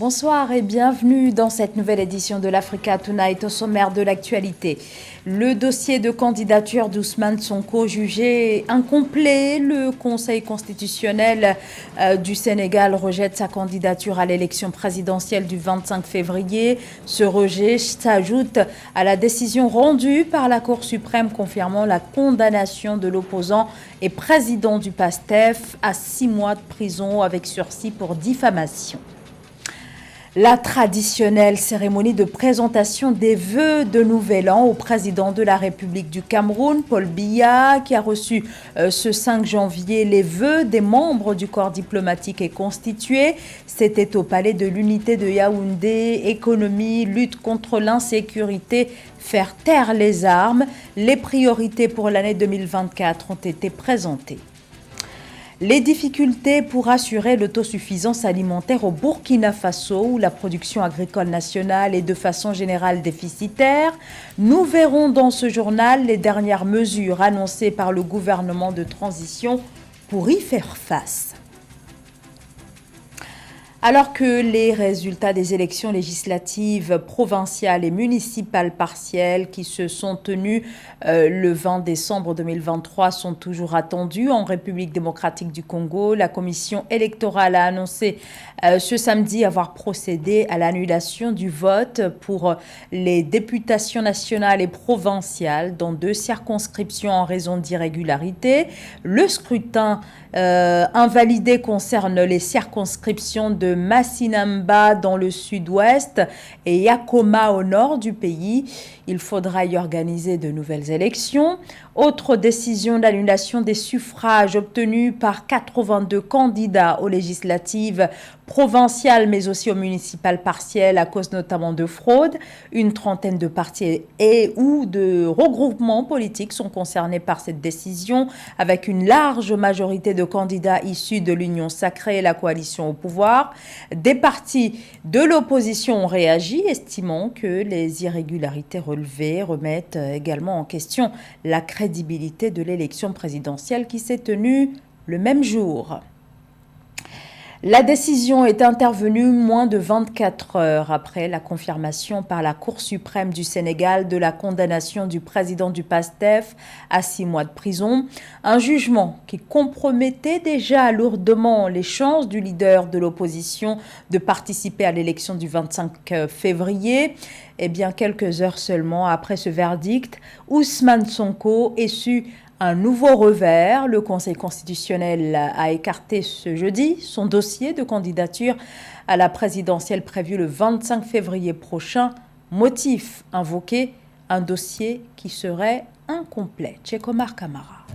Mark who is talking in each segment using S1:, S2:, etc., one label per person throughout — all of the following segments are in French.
S1: Bonsoir et bienvenue dans cette nouvelle édition de l'Africa Tonight. Au sommaire de l'actualité, le dossier de candidature d'Ousmane Sonko jugé incomplet. Le Conseil constitutionnel du Sénégal rejette sa candidature à l'élection présidentielle du 25 février. Ce rejet s'ajoute à la décision rendue par la Cour suprême confirmant la condamnation de l'opposant et président du PASTEF à 6 mois de prison avec sursis pour diffamation. La traditionnelle cérémonie de présentation des vœux de Nouvel An au président de la République du Cameroun, Paul Biya, qui a reçu ce 5 janvier les vœux des membres du corps diplomatique et constitué. C'était au palais de l'Unité de Yaoundé. Économie, lutte contre l'insécurité, faire taire les armes. Les priorités pour l'année 2024 ont été présentées. Les difficultés pour assurer l'autosuffisance alimentaire au Burkina Faso, où la production agricole nationale est de façon générale déficitaire. Nous verrons dans ce journal les dernières mesures annoncées par le gouvernement de transition pour y faire face. Alors que les résultats des élections législatives provinciales et municipales partielles qui se sont tenues le 20 décembre 2023 sont toujours attendus en République démocratique du Congo, la commission électorale a annoncé ce samedi avoir procédé à l'annulation du vote pour les députations nationales et provinciales dans 2 circonscriptions en raison d'irrégularités. Le scrutin invalidé concerne les circonscriptions de Massinamba dans le sud-ouest et Yakoma au nord du pays. Il faudra y organiser de nouvelles élections. Autre décision d'annulation des suffrages obtenus par 82 candidats aux législatives provinciales mais aussi aux municipales partielles à cause notamment de fraude. Une trentaine de partis et ou de regroupements politiques sont concernés par cette décision avec une large majorité de candidats issus de l'Union sacrée et la coalition au pouvoir. Des partis de l'opposition ont réagi, estimant que les irrégularités relevées remettent également en question la crédibilité de l'élection présidentielle qui s'est tenue le même jour. La décision est intervenue moins de 24 heures après la confirmation par la Cour suprême du Sénégal de la condamnation du président du PASTEF à 6 mois de prison. Un jugement qui compromettait déjà lourdement les chances du leader de l'opposition de participer à l'élection du 25 février. Eh bien, quelques heures seulement après ce verdict, Ousmane Sonko est su un nouveau revers. Le Conseil constitutionnel a écarté ce jeudi son dossier de candidature à la présidentielle prévue le 25 février prochain. Motif invoqué, un dossier qui serait incomplet. Chekomar Kamara.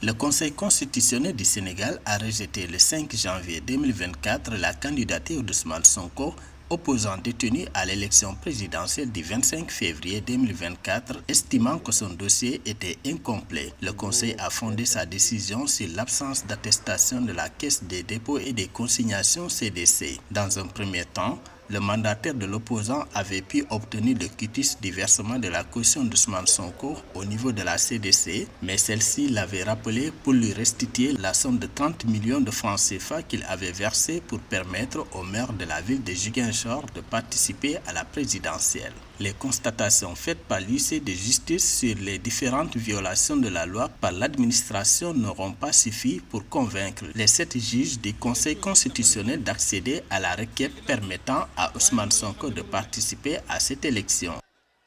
S2: Le Conseil constitutionnel du Sénégal a rejeté le 5 janvier 2024 la candidature d'Ousmane Sonko, opposant détenu à l'élection présidentielle du 25 février 2024, estimant que son dossier était incomplet. Le Conseil a fondé sa décision sur l'absence d'attestation de la Caisse des dépôts et des consignations CDC. Dans un premier temps, le mandataire de l'opposant avait pu obtenir le quitus du versement de la caution d'Ousmane Sonko au niveau de la CDC, mais celle-ci l'avait rappelé pour lui restituer la somme de 30 millions de francs CFA qu'il avait versé pour permettre au maire de la ville de Ziguinchor de participer à la présidentielle. Les constatations faites par l'huissier de justice sur les différentes violations de la loi par l'administration n'auront pas suffi pour convaincre les 7 juges du Conseil constitutionnel d'accéder à la requête permettant à Ousmane Sonko de participer à cette élection.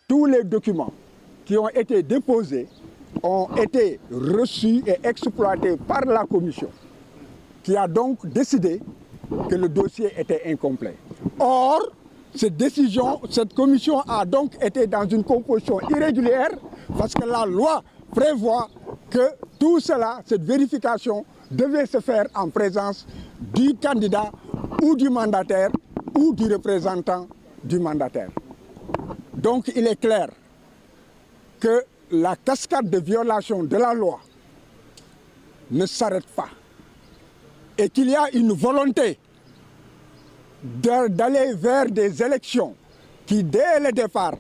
S3: Tous les documents qui ont été déposés ont été reçus et exploités par la commission, qui a donc décidé que le dossier était incomplet. Or, cette commission a donc été dans une composition irrégulière parce que la loi prévoit que tout cela, cette vérification, devait se faire en présence du candidat ou du mandataire ou du représentant du mandataire. Donc il est clair que la cascade de violations de la loi ne s'arrête pas et qu'il y a une volonté d'aller vers des élections qui, dès le départ,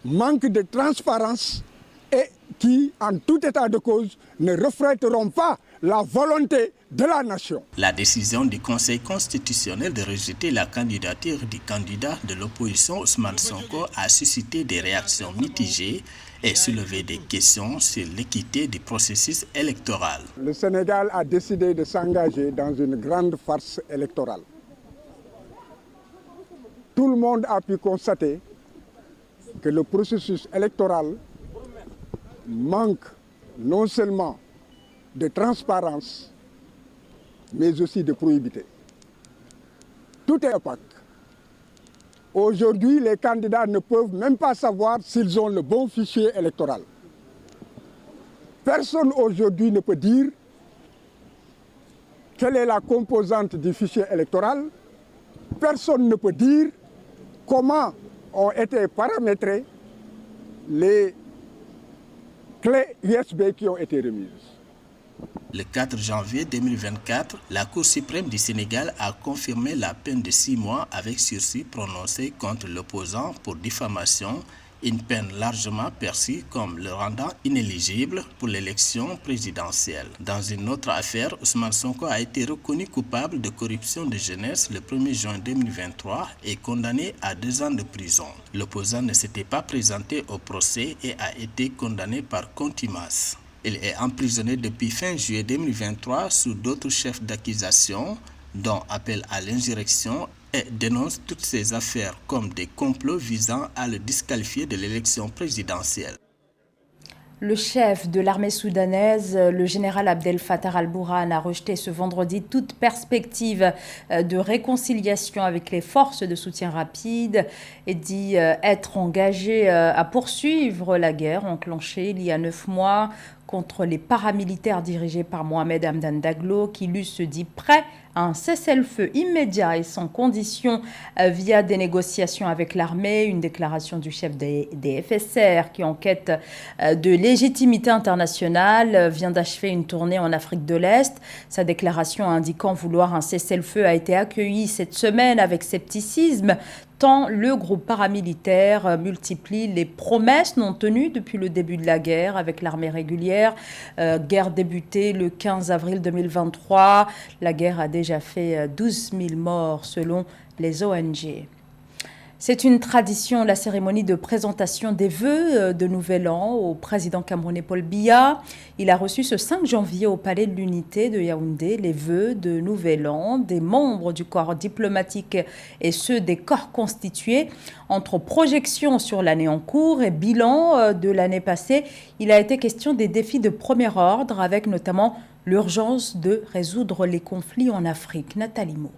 S3: manquent de transparence et qui, en tout état de cause, ne reflèteront pas la volonté de la nation.
S2: La décision du Conseil constitutionnel de rejeter la candidature du candidat de l'opposition Ousmane Sonko a suscité des réactions mitigées et soulevé des questions sur l'équité du processus électoral.
S3: Le Sénégal a décidé de s'engager dans une grande farce électorale. Tout le monde a pu constater que le processus électoral manque non seulement de transparence, mais aussi de probité. Tout est opaque. Aujourd'hui, les candidats ne peuvent même pas savoir s'ils ont le bon fichier électoral. Personne aujourd'hui ne peut dire quelle est la composante du fichier électoral. Personne ne peut dire comment ont été paramétrées les clés USB qui ont été remises.
S2: Le 4 janvier 2024, la Cour suprême du Sénégal a confirmé la peine de 6 mois avec sursis prononcée contre l'opposant pour diffamation, une peine largement perçue comme le rendant inéligible pour l'élection présidentielle. Dans une autre affaire, Ousmane Sonko a été reconnu coupable de corruption de jeunesse le 1er juin 2023 et condamné à 2 ans de prison. L'opposant ne s'était pas présenté au procès et a été condamné par contumace. Il est emprisonné depuis fin juillet 2023 sous d'autres chefs d'accusation, dont appel à l'insurrection, et dénonce toutes ces affaires comme des complots visant à le disqualifier de l'élection présidentielle.
S1: Le chef de l'armée soudanaise, le général Abdel Fattah al-Burhan, a rejeté ce vendredi toute perspective de réconciliation avec les forces de soutien rapide et dit être engagé à poursuivre la guerre enclenchée il y a 9 mois contre les paramilitaires dirigés par Mohamed Hamdan Daglo, qui lui se dit prêt à un cessez-le-feu immédiat et sans condition via des négociations avec l'armée. Une déclaration du chef des FSR qui enquête de légitimité internationale vient d'achever une tournée en Afrique de l'Est. Sa déclaration indiquant vouloir un cessez-le-feu a été accueillie cette semaine avec scepticisme, tant le groupe paramilitaire multiplie les promesses non tenues depuis le début de la guerre avec l'armée régulière. Guerre débutée le 15 avril 2023. La guerre a déjà fait 12 000 morts selon les ONG. C'est une tradition, la cérémonie de présentation des vœux de Nouvel An au président camerounais Paul Biya. Il a reçu ce 5 janvier au Palais de l'Unité de Yaoundé les vœux de Nouvel An des membres du corps diplomatique et ceux des corps constitués. Entre projections sur l'année en cours et bilan de l'année passée, il a été question des défis de premier ordre avec notamment l'urgence de résoudre les conflits en Afrique. Nathalie Mo.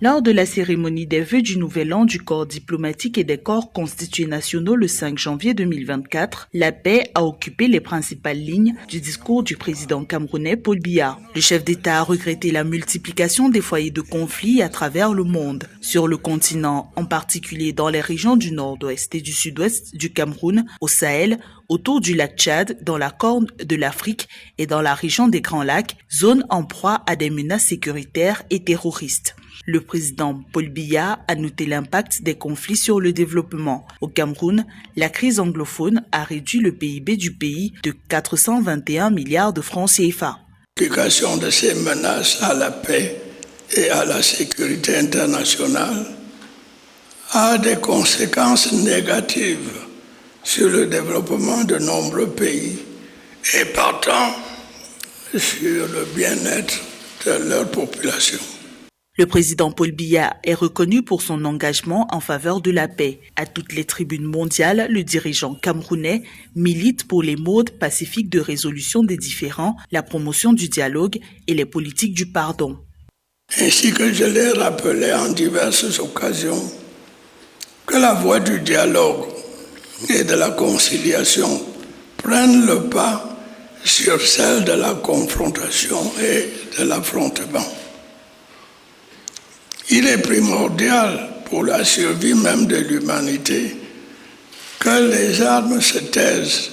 S4: Lors de la cérémonie des vœux du Nouvel An du corps diplomatique et des corps constitués nationaux le 5 janvier 2024, la paix a occupé les principales lignes du discours du président camerounais Paul Biya. Le chef d'État a regretté la multiplication des foyers de conflits à travers le monde. Sur le continent, en particulier dans les régions du nord-ouest et du sud-ouest du Cameroun, au Sahel, autour du lac Tchad, dans la Corne de l'Afrique et dans la région des Grands Lacs, zone en proie à des menaces sécuritaires et terroristes. Le président Paul Biya a noté l'impact des conflits sur le développement. Au Cameroun, la crise anglophone a réduit le PIB du pays de 421 milliards de francs CFA.
S5: L'application de ces menaces à la paix et à la sécurité internationale a des conséquences négatives sur le développement de nombreux pays et partant sur le bien-être de leur population.
S4: Le président Paul Biya est reconnu pour son engagement en faveur de la paix. À toutes les tribunes mondiales, le dirigeant camerounais milite pour les modes pacifiques de résolution des différends, la promotion du dialogue et les politiques du pardon.
S5: Ainsi que je l'ai rappelé en diverses occasions, que la voie du dialogue et de la conciliation prennent le pas sur celle de la confrontation et de l'affrontement. Il est primordial pour la survie même de l'humanité que les armes se taisent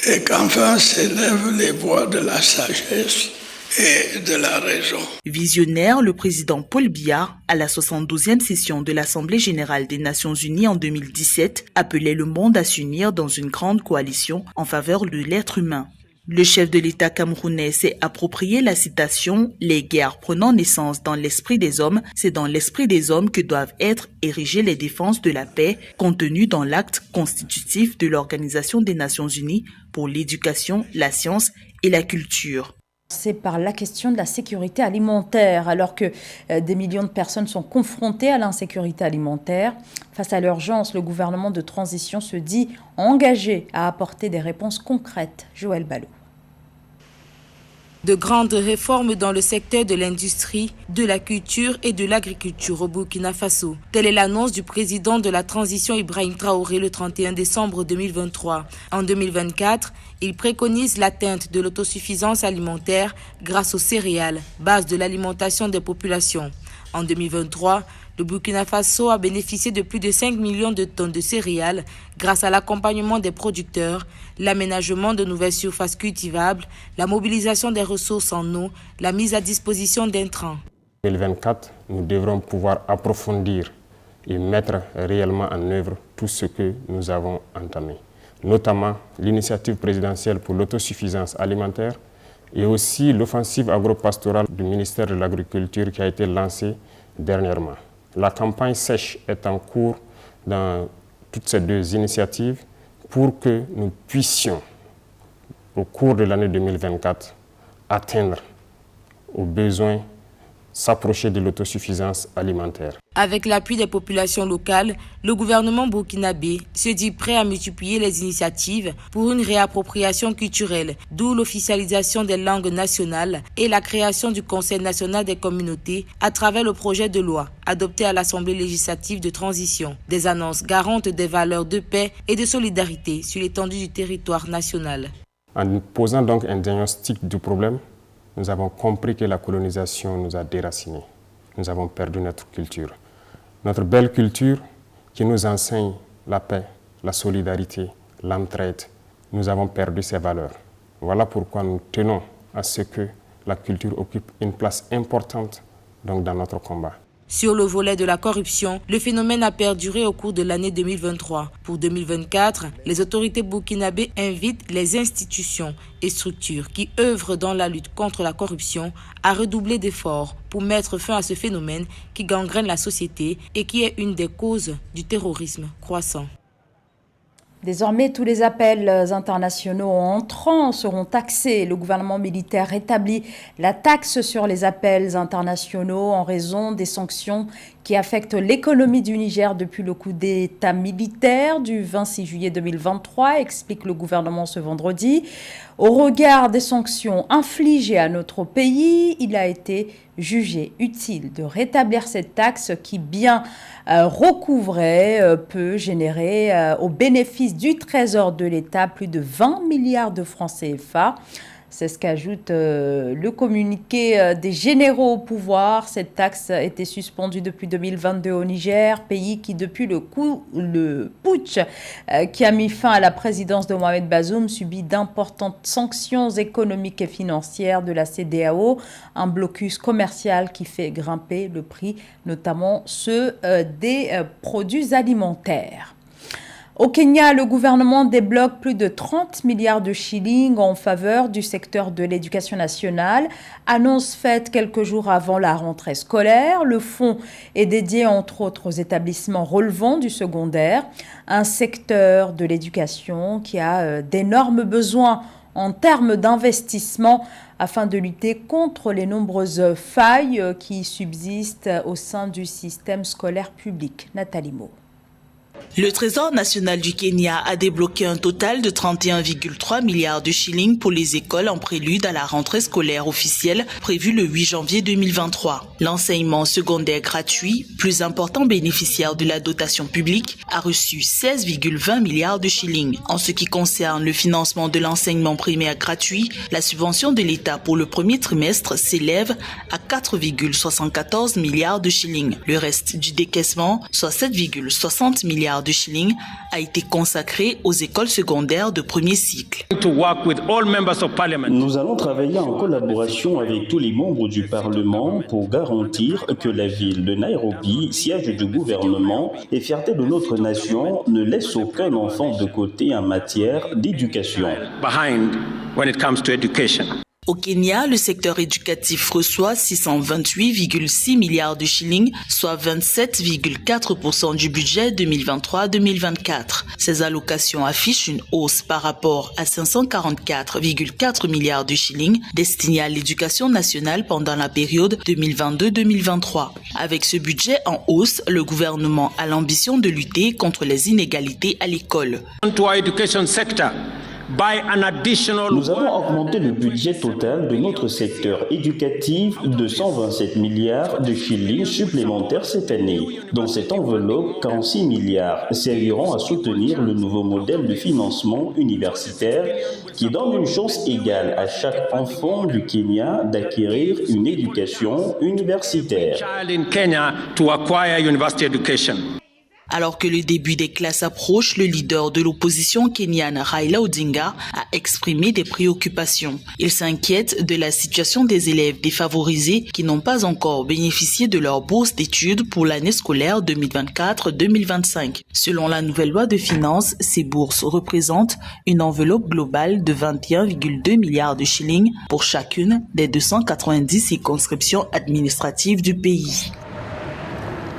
S5: et qu'enfin s'élèvent les voix de la sagesse et de la raison.
S4: Visionnaire, le président Paul Biya, à la 72e session de l'Assemblée générale des Nations unies en 2017, appelait le monde à s'unir dans une grande coalition en faveur de l'être humain. Le chef de l'État camerounais s'est approprié la citation « Les guerres prenant naissance dans l'esprit des hommes, c'est dans l'esprit des hommes que doivent être érigées les défenses de la paix » contenues dans l'acte constitutif de l'Organisation des Nations Unies pour l'éducation, la science et la culture.
S1: C'est par la question de la sécurité alimentaire, alors que des millions de personnes sont confrontées à l'insécurité alimentaire. Face à l'urgence, le gouvernement de transition se dit engagé à apporter des réponses concrètes. Joël Ballot.
S6: De grandes réformes dans le secteur de l'industrie, de la culture et de l'agriculture au Burkina Faso. Telle est l'annonce du président de la transition Ibrahim Traoré le 31 décembre 2023. En 2024, il préconise l'atteinte de l'autosuffisance alimentaire grâce aux céréales, base de l'alimentation des populations. En 2023, le Burkina Faso a bénéficié de plus de 5 millions de tonnes de céréales grâce à l'accompagnement des producteurs, l'aménagement de nouvelles surfaces cultivables, la mobilisation des ressources en eau, la mise à disposition d'intrants.
S7: En 2024, nous devrons pouvoir approfondir et mettre réellement en œuvre tout ce que nous avons entamé, notamment l'initiative présidentielle pour l'autosuffisance alimentaire et aussi l'offensive agro-pastorale du ministère de l'Agriculture qui a été lancée dernièrement. La campagne sèche est en cours dans toutes ces deux initiatives pour que nous puissions, au cours de l'année 2024, atteindre aux besoins, s'approcher de l'autosuffisance alimentaire.
S6: Avec l'appui des populations locales, le gouvernement burkinabé se dit prêt à multiplier les initiatives pour une réappropriation culturelle, d'où l'officialisation des langues nationales et la création du Conseil national des communautés à travers le projet de loi adopté à l'Assemblée législative de transition. Des annonces garantes des valeurs de paix et de solidarité sur l'étendue du territoire national.
S7: En posant donc un diagnostic du problème, nous avons compris que la colonisation nous a déracinés. Nous avons perdu notre culture. Notre belle culture qui nous enseigne la paix, la solidarité, l'entraide. Nous avons perdu ces valeurs. Voilà pourquoi nous tenons à ce que la culture occupe une place importante donc, dans notre combat.
S6: Sur le volet de la corruption, le phénomène a perduré au cours de l'année 2023. Pour 2024, les autorités burkinabées invitent les institutions et structures qui œuvrent dans la lutte contre la corruption à redoubler d'efforts pour mettre fin à ce phénomène qui gangrène la société et qui est une des causes du terrorisme croissant.
S1: Désormais, tous les appels internationaux entrants seront taxés. Le gouvernement militaire rétablit la taxe sur les appels internationaux en raison des sanctions qui affectent l'économie du Niger depuis le coup d'État militaire du 26 juillet 2023, explique le gouvernement ce vendredi. Au regard des sanctions infligées à notre pays, il a été jugé utile de rétablir cette taxe qui, bien recouvrée, peut générer au bénéfice du Trésor de l'État plus de 20 milliards de francs CFA. C'est ce qu'ajoute le communiqué des généraux au pouvoir. Cette taxe était suspendue depuis 2022 au Niger, pays qui, depuis le putsch qui a mis fin à la présidence de Mohamed Bazoum, subit d'importantes sanctions économiques et financières de la CEDEAO, un blocus commercial qui fait grimper le prix, notamment ceux des produits alimentaires. Au Kenya, le gouvernement débloque plus de 30 milliards de shillings en faveur du secteur de l'éducation nationale. Annonce faite quelques jours avant la rentrée scolaire. Le fonds est dédié entre autres aux établissements relevant du secondaire, un secteur de l'éducation qui a d'énormes besoins en termes d'investissement afin de lutter contre les nombreuses failles qui subsistent au sein du système scolaire public. Nathalie Mo.
S4: Le Trésor national du Kenya a débloqué un total de 31,3 milliards de shillings pour les écoles en prélude à la rentrée scolaire officielle prévue le 8 janvier 2023. L'enseignement secondaire gratuit, plus important bénéficiaire de la dotation publique, a reçu 16,20 milliards de shillings. En ce qui concerne le financement de l'enseignement primaire gratuit, la subvention de l'État pour le premier trimestre s'élève à 4,74 milliards de shillings. Le reste du décaissement, soit 7,60 milliards milliards de shillings a été consacré aux écoles secondaires de premier cycle.
S8: Nous allons travailler en collaboration avec tous les membres du Parlement pour garantir que la ville de Nairobi, siège du gouvernement et fierté de notre nation, ne laisse aucun enfant de côté en matière d'éducation.
S4: Au Kenya, le secteur éducatif reçoit 628,6 milliards de shillings, soit 27,4% du budget 2023-2024. Ces allocations affichent une hausse par rapport à 544,4 milliards de shillings destinés à l'éducation nationale pendant la période 2022-2023. Avec ce budget en hausse, le gouvernement a l'ambition de lutter contre les inégalités à l'école.
S8: Nous avons augmenté le budget total de notre secteur éducatif de 127 milliards de shillings supplémentaires cette année. Dans cette enveloppe, 46 milliards serviront à soutenir le nouveau modèle de financement universitaire qui donne une chance égale à chaque enfant du Kenya d'acquérir une éducation universitaire.
S4: Alors que le début des classes approche, le leader de l'opposition kenyane Raila Odinga a exprimé des préoccupations. Il s'inquiète de la situation des élèves défavorisés qui n'ont pas encore bénéficié de leur bourse d'études pour l'année scolaire 2024-2025. Selon la nouvelle loi de finances, ces bourses représentent une enveloppe globale de 21,2 milliards de shillings pour chacune des 290 circonscriptions administratives du pays.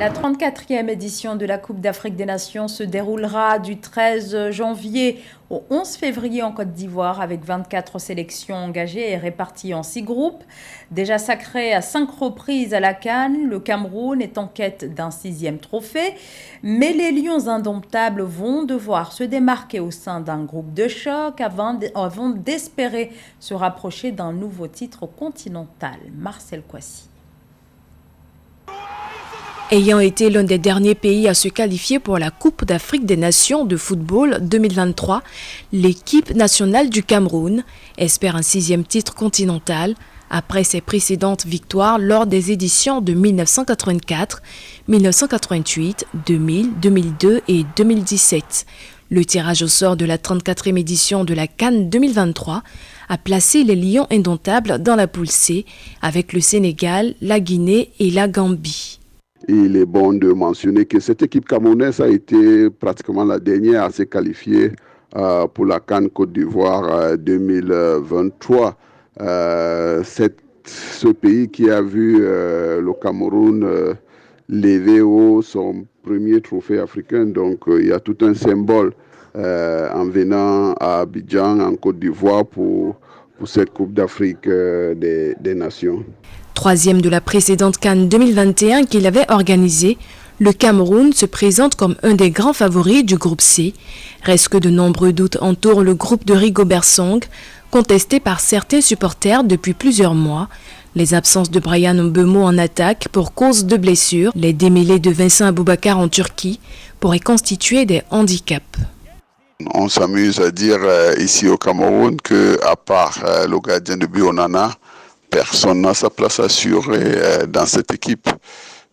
S1: La 34e édition de la Coupe d'Afrique des Nations se déroulera du 13 janvier au 11 février en Côte d'Ivoire avec 24 sélections engagées et réparties en 6 groupes. Déjà sacré à 5 reprises à la CAN, le Cameroun est en quête d'un 6e trophée. Mais les Lions indomptables vont devoir se démarquer au sein d'un groupe de choc avant d'espérer se rapprocher d'un nouveau titre continental. Marcel Kouassi.
S9: Ayant été l'un des derniers pays à se qualifier pour la Coupe d'Afrique des Nations de football 2023, l'équipe nationale du Cameroun espère un 6e titre continental après ses précédentes victoires lors des éditions de 1984, 1988, 2000, 2002 et 2017. Le tirage au sort de la 34e édition de la CAN 2023 a placé les Lions indomptables dans la poule C avec le Sénégal, la Guinée et la Gambie.
S10: Il est bon de mentionner que cette équipe camerounaise a été pratiquement la dernière à se qualifier pour la CAN Côte d'Ivoire 2023. Ce pays qui a vu le Cameroun lever haut son premier trophée africain. Donc il y a tout un symbole en venant à Abidjan, en Côte d'Ivoire, pour cette Coupe d'Afrique des Nations.
S9: 3e de la précédente CAN 2021 qu'il avait organisée, le Cameroun se présente comme un des grands favoris du groupe C. Reste que de nombreux doutes entourent le groupe de Rigobert Song, contesté par certains supporters depuis plusieurs mois. Les absences de Brian Mbeumo en attaque pour cause de blessures, les démêlés de Vincent Aboubakar en Turquie pourraient constituer des handicaps.
S10: On s'amuse à dire ici au Cameroun qu'à part le gardien de but Onana, personne n'a sa place assurée dans cette équipe.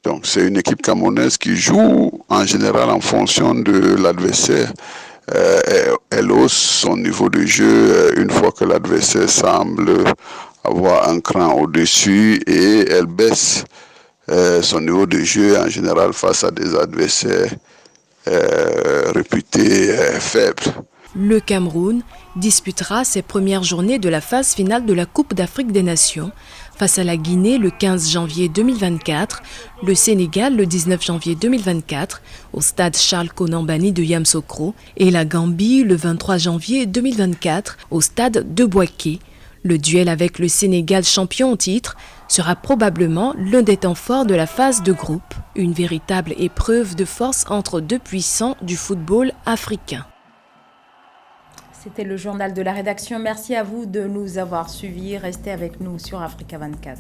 S10: Donc c'est une équipe camerounaise qui joue en général en fonction de l'adversaire. Elle hausse son niveau de jeu une fois que l'adversaire semble avoir un cran au-dessus et elle baisse son niveau de jeu en général face à des adversaires réputés faibles.
S9: Le Cameroun disputera ses premières journées de la phase finale de la Coupe d'Afrique des Nations face à la Guinée le 15 janvier 2024, le Sénégal le 19 janvier 2024 au stade Charles Konan-Banny de Yamoussoukro et la Gambie le 23 janvier 2024 au stade de Bouaké. Le duel avec le Sénégal champion en titre sera probablement l'un des temps forts de la phase de groupe, une véritable épreuve de force entre deux puissants du football africain.
S1: C'était le journal de la rédaction. Merci à vous de nous avoir suivis. Restez avec nous sur Africa 24.